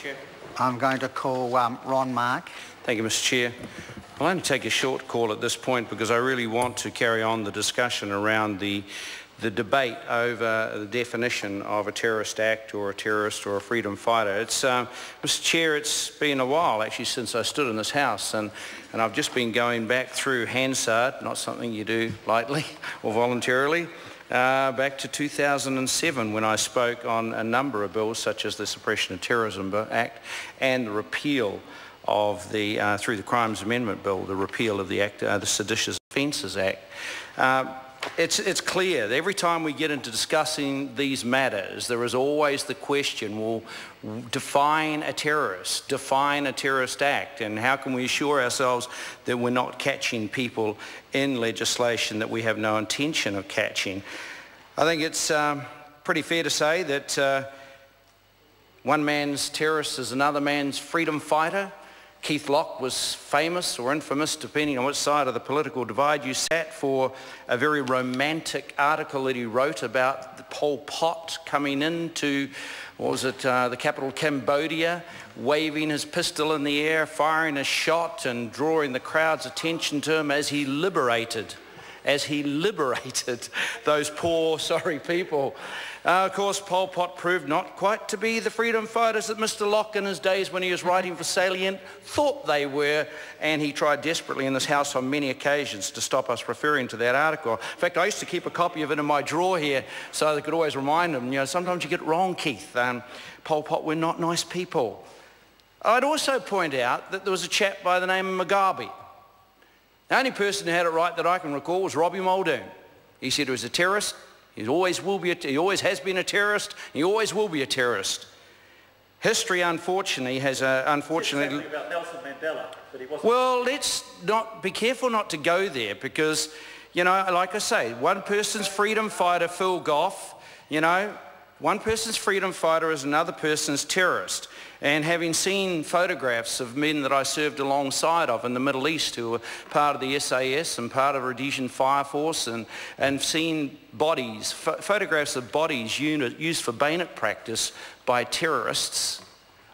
Chair. I'm going to call Ron Mark. Thank you, Mr. Chair. I'll only take a short call at this point because I really want to carry on the discussion around the debate over the definition of a terrorist act or a terrorist or a freedom fighter. It's, Mr. Chair, it's been a while actually since I stood in this House, and I've just been going back through Hansard, not something you do lightly or voluntarily, back to 2007 when I spoke on a number of bills such as the Suppression of Terrorism Act and the repeal of the, through the Crimes Amendment Bill, the repeal of the Act, the Seditious Offences Act. It's clear that every time we get into discussing these matters, there is always the question, well, define a terrorist act, and how can we assure ourselves that we're not catching people in legislation that we have no intention of catching? I think it's pretty fair to say that one man's terrorist is another man's freedom fighter. Keith Locke was famous or infamous, depending on which side of the political divide you sat, for a very romantic article that he wrote about the Pol Pot coming into, what was it, the capital Cambodia, waving his pistol in the air, firing a shot and drawing the crowd's attention to him as he liberated those poor, sorry people. Of course, Pol Pot proved not quite to be the freedom fighters that Mr. Locke in his days when he was writing for Salient thought they were, and he tried desperately in this House on many occasions to stop us referring to that article. In fact, I used to keep a copy of it in my drawer here so I could always remind him, you know, sometimes you get it wrong, Keith. Pol Pot were not nice people. I'd also point out that there was a chap by the name of Mugabe. The only person who had it right that I can recall was Robbie Muldoon. He said he was a terrorist. He always has been a terrorist. He always will be a terrorist. History, unfortunately, has unfortunately. About Nelson Mandela, but he wasn't. Well, let's not be careful not to go there because, you know, like I say, one person's freedom fighter, Phil Goff, you know, one person's freedom fighter is another person's terrorist. And having seen photographs of men that I served alongside of in the Middle East who were part of the SAS and part of Rhodesian Fire Force, and seen bodies, photographs of bodies used for bayonet practice by terrorists,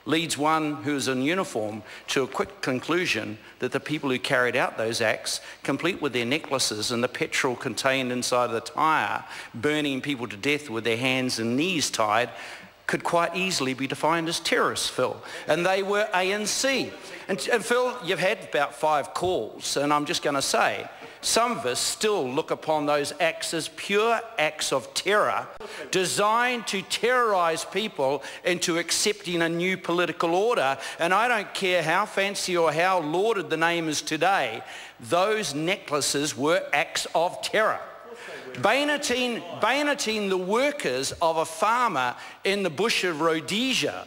leads one who is in uniform to a quick conclusion that the people who carried out those acts, complete with their necklaces and the petrol contained inside of the tyre, burning people to death with their hands and knees tied, could quite easily be defined as terrorists, Phil. And they were ANC. And Phil, you've had about 5 calls, and I'm just going to say, some of us still look upon those acts as pure acts of terror designed to terrorise people into accepting a new political order. And I don't care how fancy or how lauded the name is today, those necklaces were acts of terror. Bayoneting the workers of a farmer in the bush of Rhodesia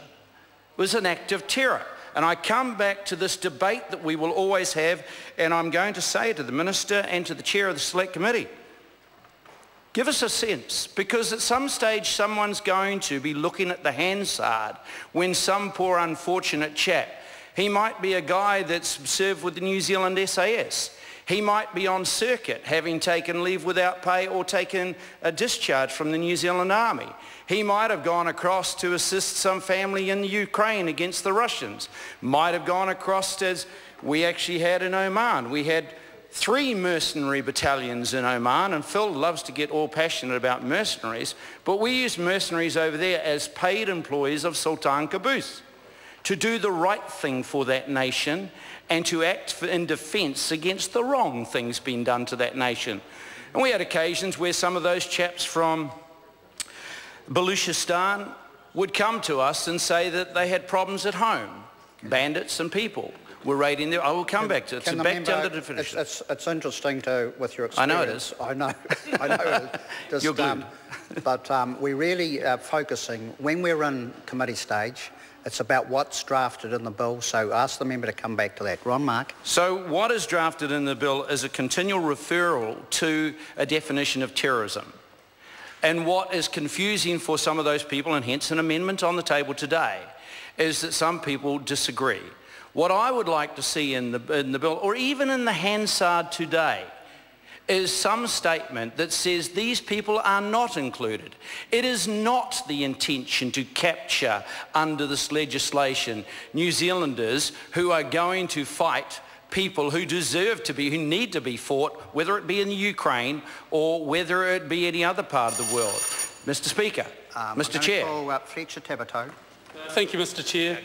was an act of terror. And I come back to this debate that we will always have, and I'm going to say to the Minister and to the Chair of the Select Committee, give us a sense, because at some stage someone's going to be looking at the Hansard when some poor unfortunate chap, he might be a guy that's served with the New Zealand SAS. He might be on circuit, having taken leave without pay or taken a discharge from the New Zealand Army. He might have gone across to assist some family in the Ukraine against the Russians. Might have gone across, as we actually had in Oman. We had 3 mercenary battalions in Oman, and Phil loves to get all passionate about mercenaries, but we used mercenaries over there as paid employees of Sultan Qaboos to do the right thing for that nation and to act in defence against the wrong things being done to that nation. And we had occasions where some of those chaps from Baluchistan would come to us and say that they had problems at home. Bandits and people were raiding there. I will come back to it. So back to the definition. It's interesting to, with your experience. I know it is. I know it is. You're good. But we really are focusing, when we're in committee stage, it's about what's drafted in the bill, so ask the member to come back to that. Ron Mark. So what is drafted in the bill is a continual referral to a definition of terrorism. And what is confusing for some of those people, and hence an amendment on the table today, is that some people disagree. What I would like to see in the bill, or even in the Hansard today, is some statement that says these people are not included. It is not the intention to capture under this legislation New Zealanders who are going to fight people who deserve to be, who need to be fought, whether it be in Ukraine or whether it be any other part of the world. Mr. Speaker, Mr. Chair. Call Fletcher Tabato. Thank you, Mr. Chair.